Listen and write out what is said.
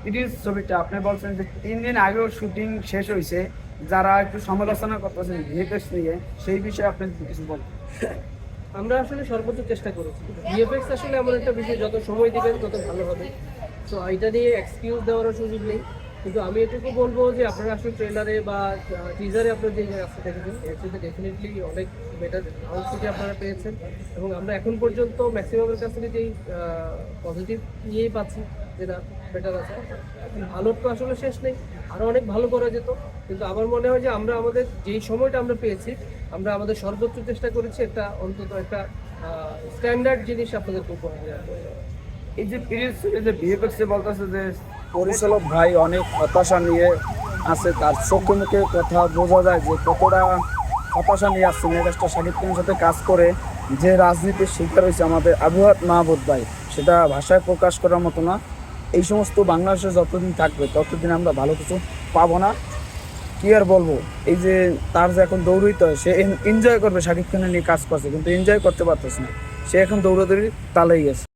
Series ছবিটা আপনি বলছেন যে 3 দিন আগেও শুটিং শেষ হয়েছে, যারা একটু সমালোচনা করতেছেন ভিএফএক্স নিয়ে, সেই বিষয়ে আপনি যদি কিছু বলেন। আমরা আসলে সর্বোচ্চ চেষ্টা করেছি। ভিএফএক্স আসলে এমন একটা বিষয়, যত সময় দিবেন তত ভালো হবে। তো এটা নিয়ে এক্সকিউজ দেওয়ারও সুযোগ নেই। কিন্তু আমি এটুকু বলবো যে আপনারা আসলে ট্রেলারে বা টিজারে আপনারা যে রাস্তা দেখেছেন, এর সাথে ডেফিনেটলি অনেক বেটার আউটপুটই আপনারা পেয়েছেন। এবং আমরা এখন পর্যন্ত ম্যাক্সিমামের কাছ থেকে যেই পজিটিভ ইয়েই পাচ্ছি, যেটা বেটার আছে। এখন ভালোর তো আসলে শেষ নেই, আরও অনেক ভালো করা যেত। কিন্তু আমার মনে হয় যে আমরা আমাদের যেই সময়টা আমরা পেয়েছি, আমরা আমাদের সর্বোচ্চ চেষ্টা করেছি একটা অন্তত একটা স্ট্যান্ডার্ড জিনিস আপনাদেরকে উপহার দেওয়ার। এই যে সিরিজ যে ভিএফএক্স বলতেছে যে পরিচালক ভাই অনেক হতাশা নিয়ে আছে, তার চোখে মুখে কথা বোঝা যায় যে কতটা হতাশা নিয়ে আসছে। মেগাস্টার শাকিব খানের সাথে কাজ করে যে রাজনীতির শিকার হয়েছে আমাদের আবুহাত মাহবুব ভাই, সেটা ভাষায় প্রকাশ করার মতো না। এই সমস্ত বাংলাদেশে যতদিন থাকবে ততদিন আমরা ভালো কিছু পাবো না। কি আর বলবো, এই যে তার যে এখন দৌড়ইতে হয়, সে এনজয় করবে শাকিব খানের নিয়ে কাজ করছে, কিন্তু এনজয় করতে পারতেছে না, সে এখন দৌড়াদৌড়ি তালেই গেছে।